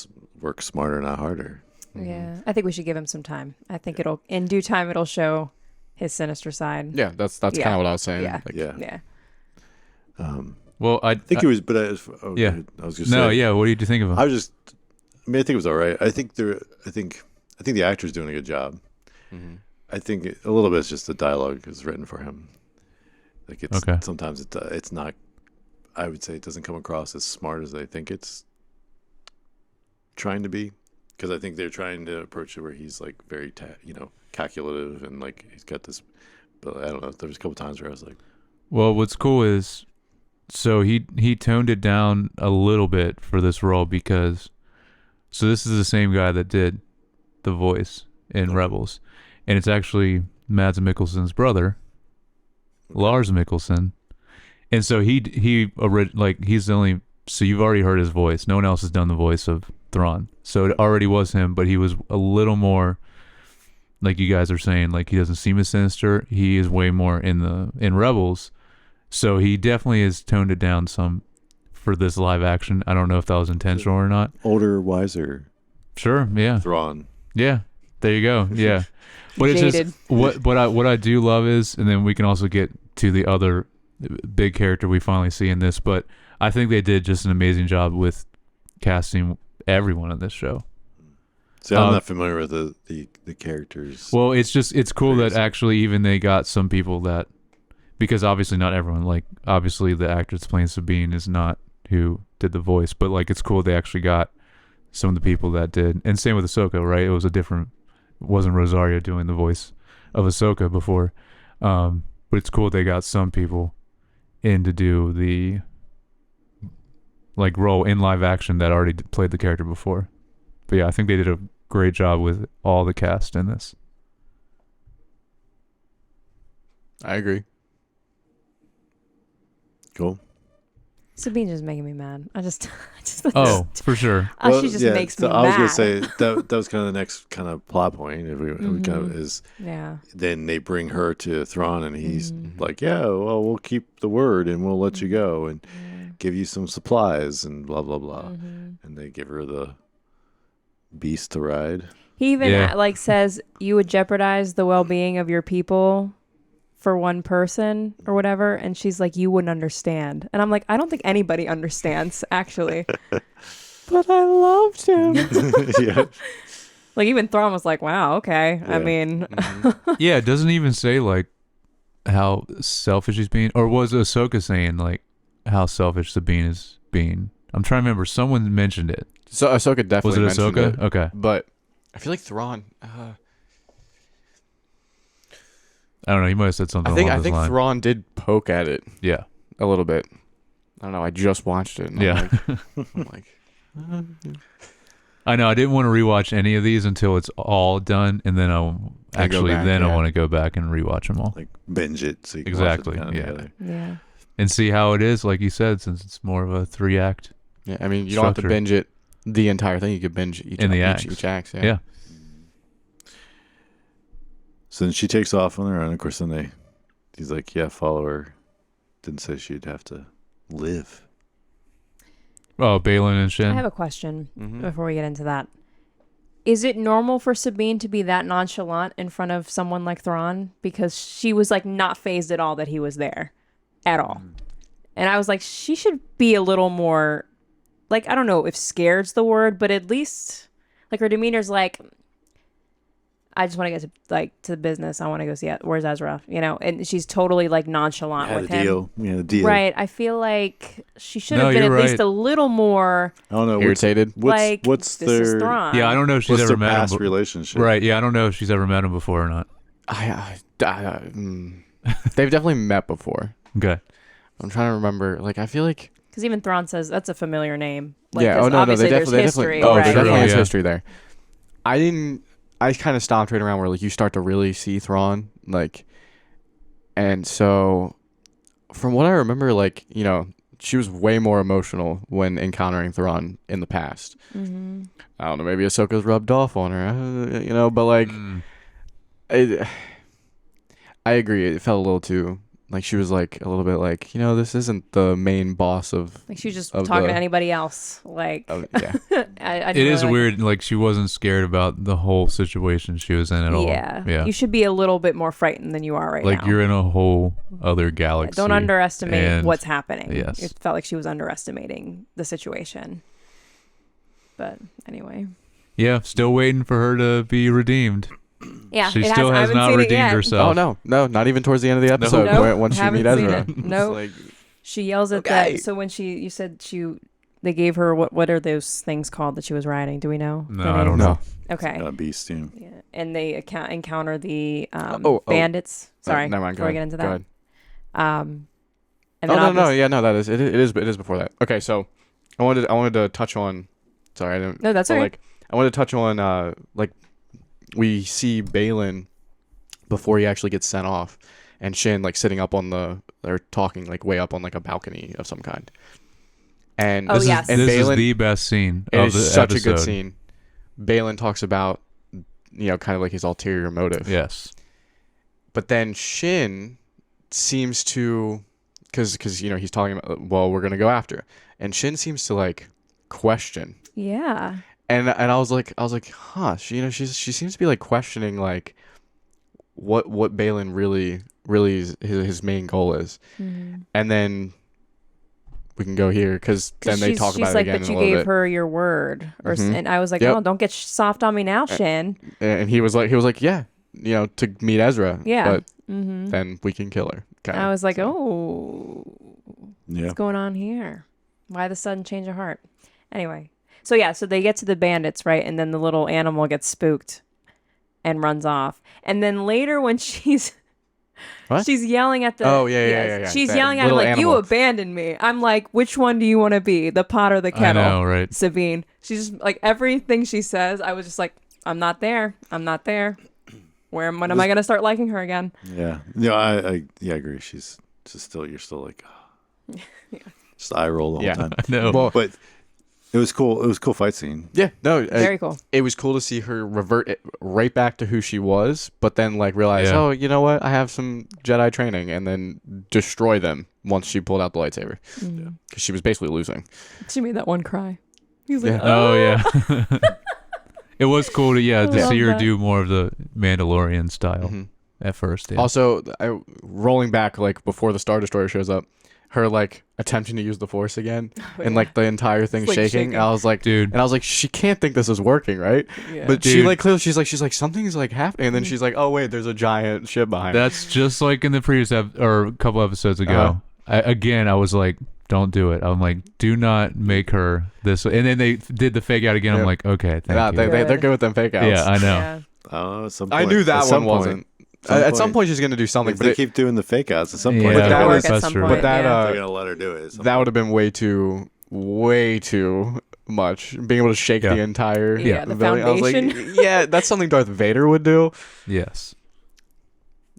work smarter, not harder. Yeah, I think we should give him some time. I think in due time it'll show his sinister side. Yeah, that's Yeah. kind of what I was saying. Yeah. Like, Yeah. Well, I think it was, but I was Yeah. going to say. no, yeah. What did you think of him? I think it was all right. I think the actor's doing a good job. Mm-hmm. I think a little bit it's just the dialogue is written for him. Like it's Okay. sometimes it's not. I would say it doesn't come across as smart as they think it's trying to be, because I think they're trying to approach it where he's like very calculative and like he's got this. But I don't know. There was a couple times where I was like, Well, what's cool is, so he toned it down a little bit for this role because, so this is the same guy that did the voice in Rebels, and it's actually Mads Mikkelsen's brother, Lars Mikkelsen, and so he's the only. So you've already heard his voice. No one else has done the voice of Thrawn, so it already was him, but he was a little more. Like you guys are saying, like he doesn't seem as sinister. He is way more in Rebels. So he definitely has toned it down some for this live action. I don't know if that was intentional or not. older, wiser Sure, yeah. Thrawn. Yeah. There you go. Yeah. But it's Jaded. just what I do love is, and then we can also get to the other big character we finally see in this, but I think they did just an amazing job with casting everyone on this show. See, I'm not familiar with the characters. Well, it's cool that actually even they got some people that, because obviously not everyone, like obviously the actor that's playing Sabine is not who did the voice, but like it's cool they actually got some of the people that did. And same with Ahsoka, right? It wasn't Rosario doing the voice of Ahsoka before. But it's cool they got some people in to do the like role in live action that already played the character before. But yeah, I think they did a great job with all the cast in this. I agree. Cool. Sabine's just making me mad. I just Oh, for sure. she just makes me I was mad. gonna say that was kind of the next kind of plot point. If we kind of is Yeah. then they bring her to Thrawn and he's like, yeah, well, we'll keep the word and we'll let you go and give you some supplies and blah blah blah. And they give her the beast to ride. He even Yeah. says you would jeopardize the well-being of your people for one person or whatever, and she's like, you wouldn't understand. And I'm like, I don't think anybody understands actually. But I loved him. Yeah. Like even Thrawn was like, wow, okay. I Yeah. mean, Yeah, it doesn't even say like how selfish he's being, or was Ahsoka saying like how selfish Sabine is being? I'm trying to remember. Someone mentioned it. So Ahsoka definitely Was it mentioned Ahsoka? it, Okay. but I feel like Thrawn. I don't know. He might have said something. I think along those lines. Thrawn did poke at it Yeah. a little bit. I don't know. I just watched it. And Yeah. I'm like, I know. I didn't want to rewatch any of these until it's all done, and then I back, want to go back and rewatch them all Like binge it so you can Exactly, watch it yeah. together. yeah. and see how it is. Like you said, since it's more of a 3-act. yeah. I mean, you don't have to Structure. binge it the entire thing. You could binge each In the each act. Yeah. Yeah. So then she takes off on her own. Of course, then he's like, yeah, follow her. Didn't say she'd have to live. Oh, Balin and I Shin. have a question Mhm. before we get into that. Is it normal for Sabine to be that nonchalant in front of someone like Thrawn? Because she was like not phased at all that he was there at all. And I was like, she should be a little more, like, I don't know if scared's the word, but at least like her demeanor's like, I just want to get to the business. I want to go see it. Where's Ezra? You know, and she's totally like nonchalant Had with a him. deal. We had a deal. Right. I feel like she should No, have been at you're least right. a little more I don't know. Irritated. What's this is their Thrawn. Yeah, I don't know if she's what's ever their met him. past relationship? Right. Yeah, I don't know if she's ever met him before or not. They've definitely met before. Okay. I'm trying to remember. Like, I feel like. Because even Thrawn says that's a familiar name. Like, Yeah. 'cause Oh no, obviously they there's definitely. history. Oh, There true, definitely is yeah. history there. I kind of stopped right around where like you start to really see Thrawn, like, and so from what I remember, like, you know, she was way more emotional when encountering Thrawn in the past. Mm-hmm. I don't know, maybe Ahsoka's rubbed off on her, you know, but like, I agree, it felt a little too like she was like a little bit like, this isn't the main boss of Like she was just of talking the- to anybody else. Like yeah. I It didn't is really like weird. Like she wasn't scared about the whole situation she was in at all. Yeah. You should be a little bit more frightened than you are right Like now. you're in a whole other Yeah, galaxy. don't underestimate and- what's happening. Yes. It felt like she was underestimating the situation. But anyway. Yeah, still waiting for her to be redeemed. Yeah, She it still I has haven't not seen it redeemed yet. herself. Oh no, not even towards the end of the episode. Nope, Once you haven't meet seen Ezra, it. it's Nope. like, She yells at Okay. that. So when you said they gave her what are those things called that she was riding? Do we know? No, the I don't names? know. Okay. Beast, yeah. Yeah. And they encounter the Oh. bandits. Sorry. never mind. Before Go I get ahead. into Go that. ahead. And Oh then no, yeah, no, that is it is before that. Okay, so I wanted to touch on. Sorry, I didn't. No, that's but, all right. Like I wanted to touch on like we see Balin before he actually gets sent off, and Shin like sitting up on they're talking like way up on like a balcony of some kind. And Oh, yes. and This Balin, is the best scene it of is the such episode. a good scene. Balin talks about kind of like his ulterior motive. Yes. But then Shin seems to, because he's talking about, well, we're gonna go after, and Shin seems to like question, Yeah. and I was like, huh, she seems to be like questioning like what Balin really his main goal is, Mm-hmm. and then we can go here because then they talk about it like, again but in a you little gave bit. her your word, Mhm. and I was like, Yep. oh, don't get soft on me now, Shin. And he was like, yeah, to meet Ezra, Yeah. but Mm-hmm. then we can kill her. Kinda. I was like, So- oh, Yeah. what's going on here? Why the sudden change of heart? Anyway, so they get to the bandits, right? And then the little animal gets spooked and runs off. And then later when she's What? she's yelling at the Oh, yeah. She's That yelling at him little like, you animal. abandoned me. I'm like, which one do you want to be? The pot or the I kettle? know, right? Sabine. She's just like everything she says, I was just like, I'm not there. When am I gonna start liking her again? Yeah. No, I agree. She's just still, you're still like, just eye roll the whole Yeah. time. No. Well, But it was cool. It was a cool fight scene. yeah, no, Very cool. it was cool to see her revert right back to who she was, but then like realize, Yeah. oh, you know what? I have some Jedi training, and then destroy them once she pulled out the lightsaber Mm. because she was basically losing. She made that one cry. He's like, Yeah. Oh yeah. It was cool to I to love see her that. do more of the Mandalorian style Mhm. at first. Yeah. Also, rolling back like before the Star Destroyer shows up, her like attempting to use the Force again, and like the entire thing It's, like, shaking. shaking. I was like, Dude. and I was like, she can't think this is working, right? Yeah. But she Dude. like clearly, she's like something's like happening, and then Mm. she's like, oh wait, there's a giant ship behind. That's just like in the previous or a couple episodes ago. Uh-huh. I was like, don't do it. I'm like, do not make her this way. And then they did the fake out again. Yep. I'm like, okay, thank Nah, you. they're good with them fake outs. Yeah, I know. Yeah. At some I point- knew at that some one point- wasn't. some At some point, point, she's gonna do something, if but they it, keep doing the fake outs, at some Yeah, point, It'll they're work gonna- at that's some true. point. But that, yeah. they're gonna let her do it. at some that point. would have been way too much. Being able to shake Yeah. the entire Yeah, the building. I was like, foundation. yeah, that's something Darth Vader would do. Yes.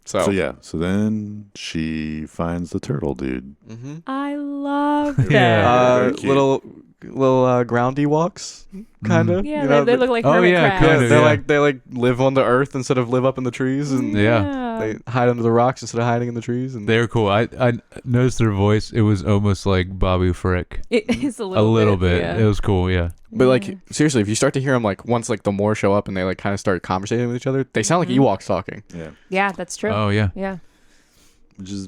So, So yeah, so then she finds the turtle dude. hmm I love that. Yeah. Very cute. little groundy walks, kind of. Yeah, they look like Oh, hermit yeah, crabs. kind of, they yeah. they like live on the earth instead of live up in the trees, and Yeah. they hide under the rocks instead of hiding in the trees. And They're cool. I noticed their voice. It was almost like Bobby Frick. It is a A little, little bit. Yeah. It was cool. Yeah. but like seriously, if you start to hear them like once like the more show up and they like kind of start conversating with each other, they sound like Mhm. Ewoks talking. Yeah, Yeah, that's true. Oh yeah. Yeah. which is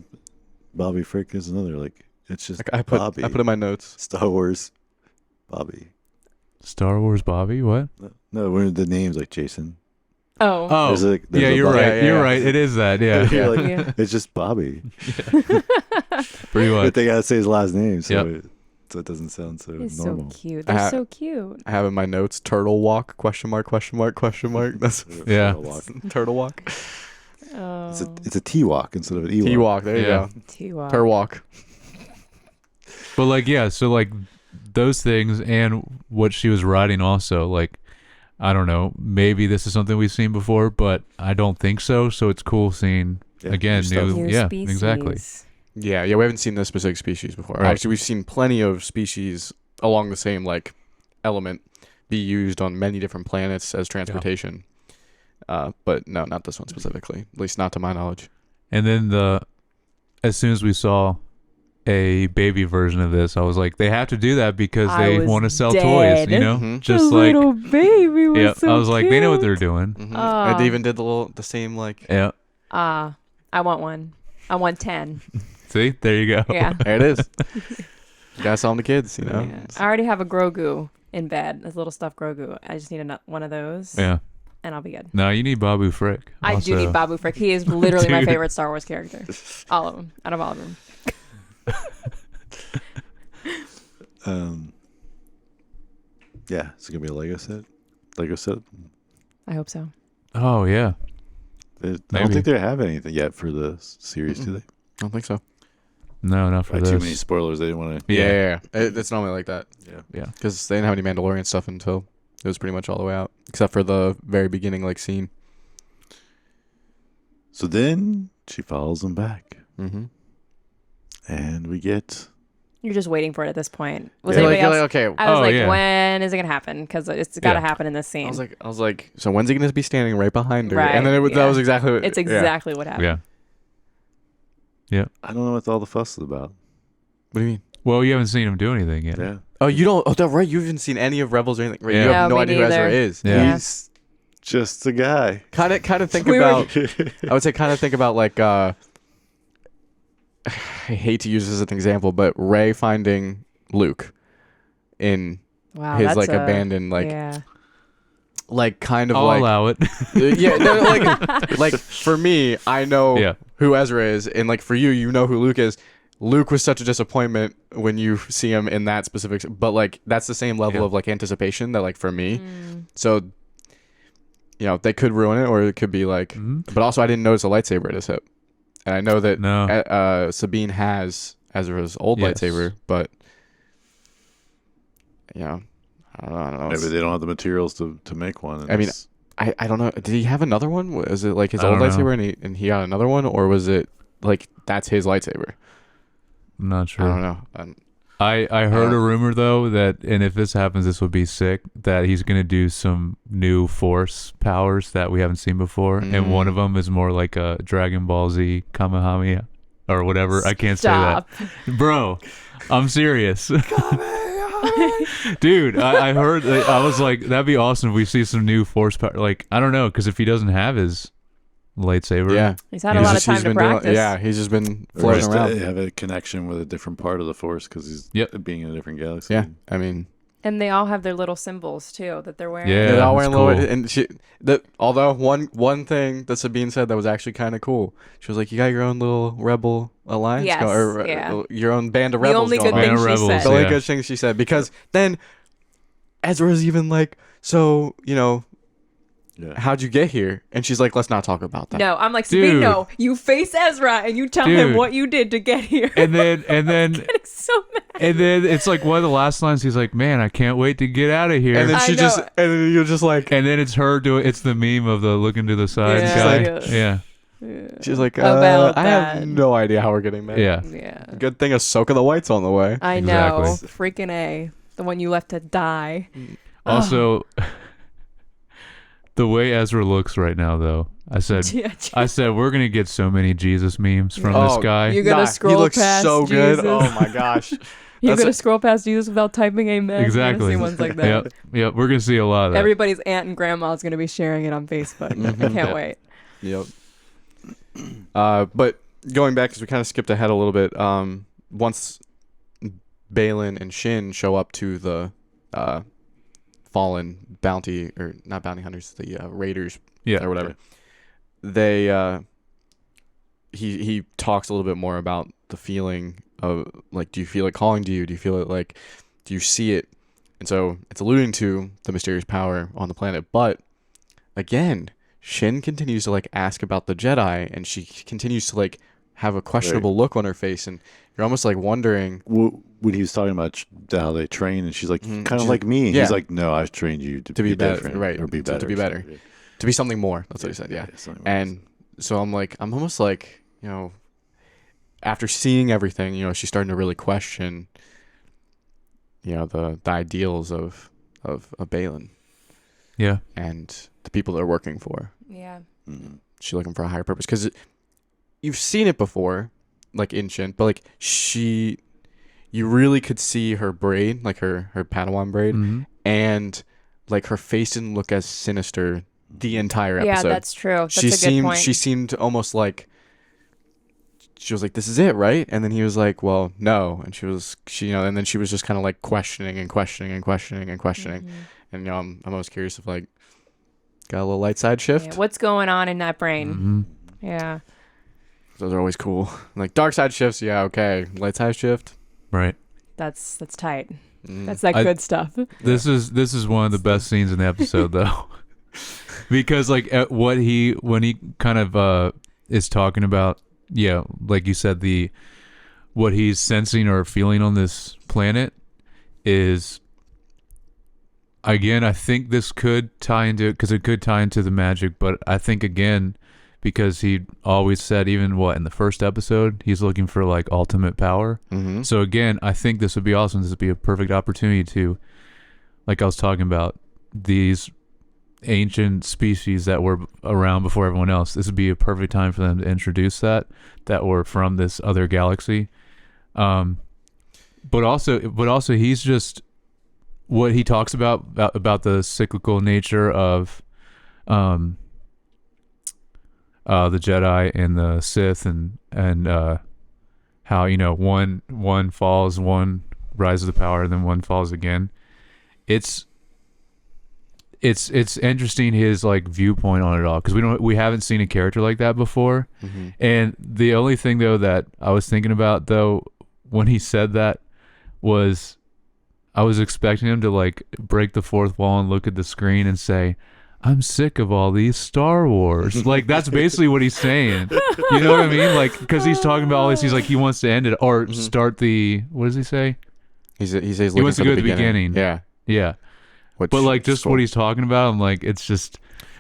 Bobby Frick is another like it's just Like I put Bobby. in my notes. Star Wars Bobby. Star Wars Bobby. What? No, we're the names like Jason. Oh. Oh. There's a- there's yeah, a you're Bobby. right. Yeah, yeah, You're yeah. right. It is that. Yeah. You're like, Yeah. it's just Bobby. Pretty But much. they gotta say his last name, so Yep. so it doesn't sound so It's normal. so cute. They're so cute. I have in my notes turtle walk question mark. That's Yeah. Walk. turtle walk. Oh. It's a T walk instead of an E T walk. walk. There you Yeah. go. T-Walk. Tur walk. But like, yeah. So like, those things and what she was riding also like. I don't know. Maybe this is something we've seen before, but I don't think so. So it's cool seeing Yeah, again new stuff. new. New Yeah. species. Exactly. Yeah, we haven't seen this specific species before. Right. Obviously, we've seen plenty of species along the same like element be used on many different planets as transportation. But no, not this one specifically. At least not to my knowledge. And then as soon as we saw a baby version of this, I was like, they have to do that because they want to sell toys, you know? Mhm. Just the like, little baby was yeah, so I was like, they know what they're cute. doing. Mhm. Oh. And they even did the same like. Yeah. I want one. I want 10. See, there you go. Yeah. There it is. You gotta sell them to kids, you know. Yeah. I already have a Grogu in bed, a little stuffed Grogu. I just need one of those. Yeah. And I'll be good. No, you need Babu Frick. I do need also. Babu Frick. He is literally my Dude. favorite Star Wars character. All of them. Out of all of them. Yeah, it's gonna be a Lego set. Lego set. I hope so. Oh yeah. I don't Maybe. think they have anything yet for the series, do they? I don't think so. No, not for Too many this. spoilers. They didn't want to. Yeah. It's normally like that. Yeah. Because they didn't have any Mandalorian stuff until it was pretty much all the way out, except for the very beginning like scene. So then she follows them back, Mm-hmm. and we get. You're just waiting for it at this point. Was Yeah. anybody else? okay. I was Oh, like, yeah. when is it gonna happen? Because it's got to Yeah. happen in this scene. I was like, so when's he gonna be standing right behind her? Right, And then that yeah. was exactly. it's exactly what happened. Yeah. I don't know what all the fuss is about. What do you mean? Well, you haven't seen him do anything yet. Yeah, Oh, you don't. Oh, that right. You haven't seen any of Rebels or anything. Right? Yeah. You have No, no me idea who neither. Ezra is. Yeah. he's just a guy. Kind of think We were- about. I would say kind of think about like. I hate to use this as an example, but Rey finding Luke in Wow. his that's like a, abandoned like Yeah. like kind of I'll like allow it. yeah no, like for me I know Yeah. who Ezra is, and like for you know who Luke is. Luke was such a disappointment when you see him in that specific, but like that's the same level Yeah. of like anticipation that like for me. Mm. So you know they could ruin it, or it could be like. Mhm. But also I didn't notice a lightsaber at his hip, and I know that No. Sabine has Ezra's old Yes. lightsaber, but you know I don't know. Maybe they don't have the materials to make one. I mean, I don't know. Did he have another one? Was it like his I old don't know. lightsaber and he got another one, or was it like that's his lightsaber? I'm not sure. I don't know. I heard a rumor though that, and if this happens, this would be sick. That he's gonna do some new Force powers that we haven't seen before, and one of them is more like a Dragon Ball Z Kamehameha or whatever. I can't Stop. say that, bro. I'm serious, dude. I heard. I was like, that'd be awesome if we see some new Force power. Like, I don't know, because if he doesn't have his lightsaber, Yeah, He's had a He's lot of just- time he's to been doing- practice. yeah, he's just been or floating just around. have a connection with a different part of the Force because he's Yep. being in a different galaxy. Yeah, I mean, And they all have their little symbols too that they're wearing. Yeah. they're all that's wearing little. cool. And she, although one thing that Sabine said that was actually kind of cool. She was like, "You got your own little rebel alliance, Yes, or yeah. your own band of The rebels only going good on." thing she Rebels, said. The only yeah. good thing she said, because then Ezra's even like, "So you know, Yeah. how'd you get here?" And she's like, "Let's not talk about that." No, I'm like, Sabine, Dude. no. You face Ezra and you tell him Dude. what you did to get here. and then Getting so mad. and then it's like one of the last lines. He's like, "Man, I can't wait to get out of here." And then I she know just, it. and then you're just like, And then it's her doing. It's the meme of the looking to the side Yeah. guy. Like- Yeah, she's like, About I have that. no idea how we're getting there. yeah. Yeah. Good thing Ahsoka the White's on the way. I know. Exactly. Freaking A. The one you left to die. Also, the way Ezra looks right now, though, I said, we're gonna get so many Jesus memes from this guy. You're gonna scroll he looks past so good. Jesus. Oh my gosh. You're That's gonna a- scroll past Jesus without typing amen. Exactly. You're gonna see ones like that. Yep, yep. We're gonna see a lot of that. Everybody's aunt and grandma is gonna be sharing it on Facebook. I can't Yeah. wait. Yep. But going back, because we kind of skipped ahead a little bit. Once Balin and Shin show up to the fallen bounty, or not bounty hunters, the raiders yeah, or whatever, they he talks a little bit more about the feeling of like, do you feel it calling to you? Do you feel it like, do you see it? And so it's alluding to the mysterious power on the planet. But again, Shin continues to like ask about the Jedi, and she continues to like have a questionable look on her face, and you're almost like wondering. When he was talking about how they train, and she's like, Mhm. kind of She's- like me. And yeah. he's like, no, I've trained you to be better, different, right, Or be to better. be better. To be something more. That's what he said. Yeah. something like And so I'm almost like, you know, after seeing everything, you know, she's starting to really question, you know, the ideals of Balin yeah, and the people they're working for. Yeah. that. Mhm. She's looking for a higher purpose, because you've seen it before like ancient, but like you really could see her braid, like her Padawan braid, Mhm. and like her face didn't look as sinister the entire episode. Yeah, that's true. That's She a good seemed point. she seemed almost like she was like, "This is it, right?" And then he was like, "Well, no." And and then she was just kind of like questioning and questioning and questioning and questioning. Mhm. And I'm almost curious if like got a little light side shift. Yeah, what's going on in that brain? Mhm. Yeah. Those are always cool. Like dark side shifts, yeah, okay. Light side shift, Right. That's tight. mm. That's that I- good stuff. This is one of the best scenes in the episode though, because like when he kind of is talking about, yeah, like you said, what he's sensing or feeling on this planet is, again, I think this could tie into it because it could tie into the magic, but I think again, because he always said, even in the first episode, he's looking for like ultimate power. Mm-hmm. So again, I think this would be awesome. This would be a perfect opportunity to, like I was talking about, these ancient species that were around before everyone else. This would be a perfect time for them to introduce that were from this other galaxy. But also he's just what he talks about the cyclical nature of the Jedi and the Sith, and how one falls, one rises to power, then one falls again. It's interesting his like viewpoint on it all, because we haven't seen a character like that before. Mm-hmm. And the only thing though that I was thinking about though when he said that was, I was expecting him to like break the fourth wall and look at the screen and say, "I'm sick of all these Star Wars." Like that's basically what he's saying. You know what I mean? Like, because he's talking about all this, he's like he wants to end it or start the, what does he say? He says He wants to go to the beginning. Yeah. Yeah. Which But like is just cool. what he's talking about, I'm like, it's just.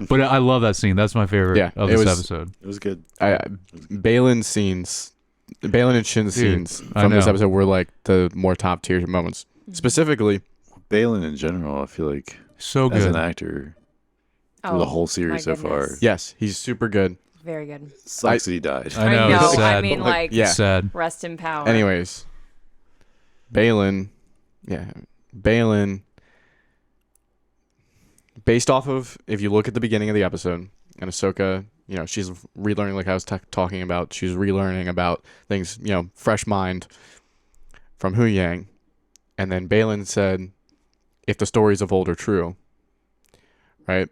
But I love that scene. That's my favorite of it this was- episode. It was good. Balin and Shin scenes I from this know. episode were like the more top tier moments. Specifically, Balin in general, I feel like So as an good. actor through the whole series my so far, goodness. yes, he's super good. Very good. sucks that he died. I know. It's sad. I mean, like, Yeah. Sad. rest in power. Anyways, Balin, based off of, if you look at the beginning of the episode, and Ahsoka, she's relearning, like I was talking about, she's relearning about things, fresh mind from Hu Yang. And then Balin said, if the stories of old are true, right?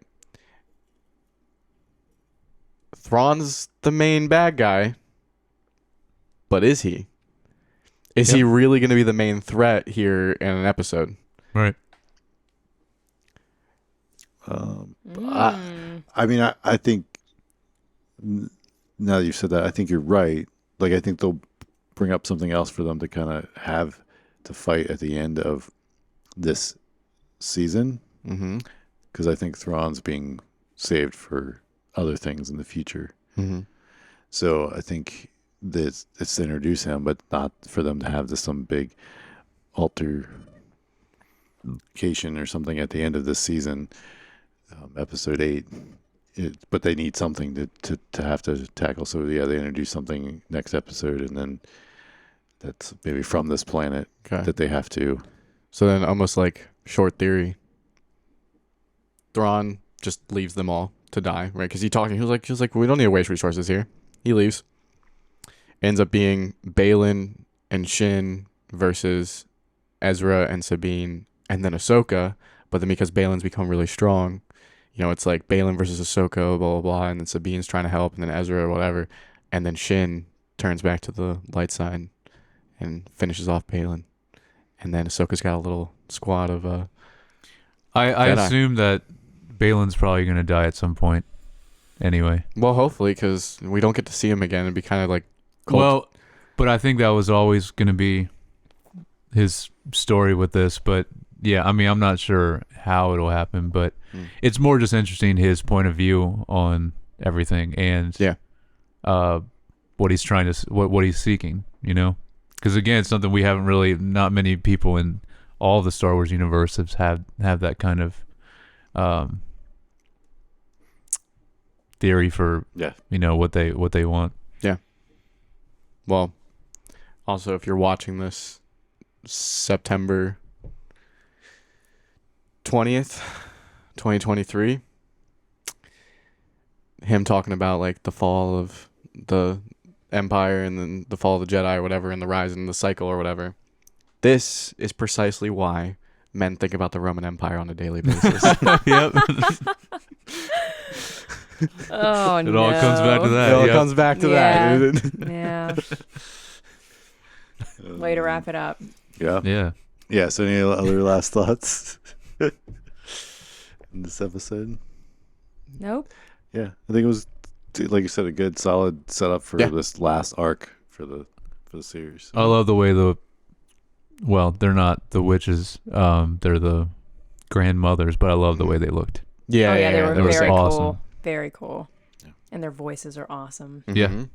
Thrawn's the main bad guy, but is he? Is he really going to be the main threat here in an episode? Right. I mean, I think now that you've said that, I think you're right. Like, I think they'll bring up something else for them to kind of have to fight at the end of this season. Mm-hmm. Because I think Thrawn's being saved for other things in the future. Mm-hmm. So I think that it's to introduce him, but not for them to have some big altercation or something at the end of this season, episode 8. But they need something to have to tackle. So yeah, they introduce something next episode, and then that's maybe from this planet that they have to. So then, almost like short theory, Thrawn just leaves them all to die, right? Because he was like, we don't need to waste resources here. He leaves. Ends up being Balin and Shin versus Ezra and Sabine, and then Ahsoka. But then because Balin's become really strong, it's like Balin versus Ahsoka, blah, blah, blah, and then Sabine's trying to help, and then Ezra or whatever, and then Shin turns back to the light side and finishes off Balin. And then Ahsoka's got a little squad of I Jedi. assume that Balin's probably going to die at some point anyway. well, hopefully, because we don't get to see him again. It'd be kind of like cold. Well, but I think that was always going to be his story with this. But yeah, I mean, I'm not sure how it'll happen, but it's more just interesting his point of view on everything and what he's trying to, what he's seeking, because again, it's something we haven't really, not many people in all the Star Wars universe have that kind of theory for what they want. Well, Also, if you're watching this September 20th, 2023, him talking about like the fall of the Empire and then the fall of the Jedi or whatever and the rise and the cycle or whatever. This is precisely why men think about the Roman Empire on a daily basis. Yep. Oh, It no. all comes back to that. It all Yep. comes back to Yeah. that. Yeah. Way to wrap it up. Yeah. Yeah. Yeah. So any other last thoughts in this episode? Nope. Yeah, I think it was, like you said, a good, solid setup for Yeah. this last arc for the series. I love the way they're not the witches. They're the grandmothers, but I love the way they looked. Yeah, Oh, yeah, they were They were very awesome. cool. Very cool. Yeah. And their voices are awesome. Yeah. Mhm.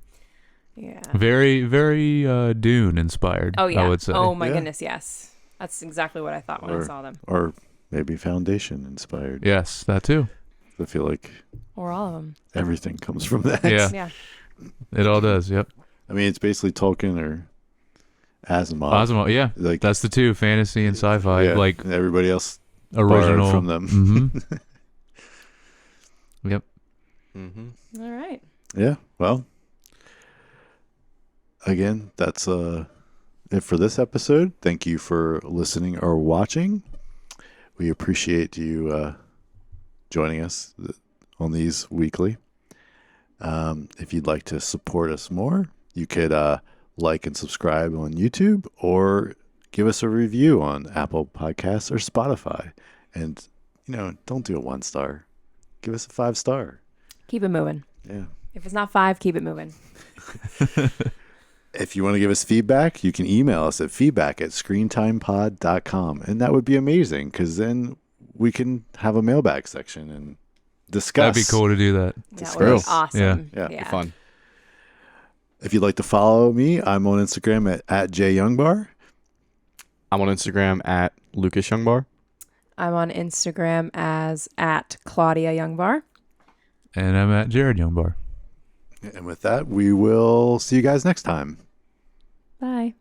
Yeah. Very, very Dune inspired. Oh, yeah. I would say. Oh, my Yeah. goodness, yes. That's exactly what I thought when I Or- saw them. Or maybe Foundation inspired. Yes, that too. I feel like Or all of them. everything comes from that. Yeah. Yeah. It all does. Yep. I mean, it's basically Tolkien or Asimov. Asimov. Yeah. Like That's the two, fantasy and sci-fi. yeah, Like and everybody else original borrowed from them. Mhm. Yep. Mhm. All right. Yeah. Well, again, that's it for this episode. Thank you for listening or watching. We appreciate you joining us on these weekly. If you'd like to support us more, you could like and subscribe on YouTube or give us a review on Apple Podcasts or Spotify. And, don't do a 1-star. Give us a 5-star. Keep it moving. Yeah. If it's not 5, keep it moving. If you want to give us feedback, you can email us at feedback@screentimepod.com. And that would be amazing because then we can have a mailbag section and discuss. That'd be cool to do that. That would be True. awesome. Yeah. Be fun. If you'd like to follow me, I'm on Instagram at jyoungbar. I'm on Instagram at Lucas Youngbar. I'm on Instagram as @Claudia Youngbar. And I'm at Jared Youngbar. And with that, we will see you guys next time. Bye.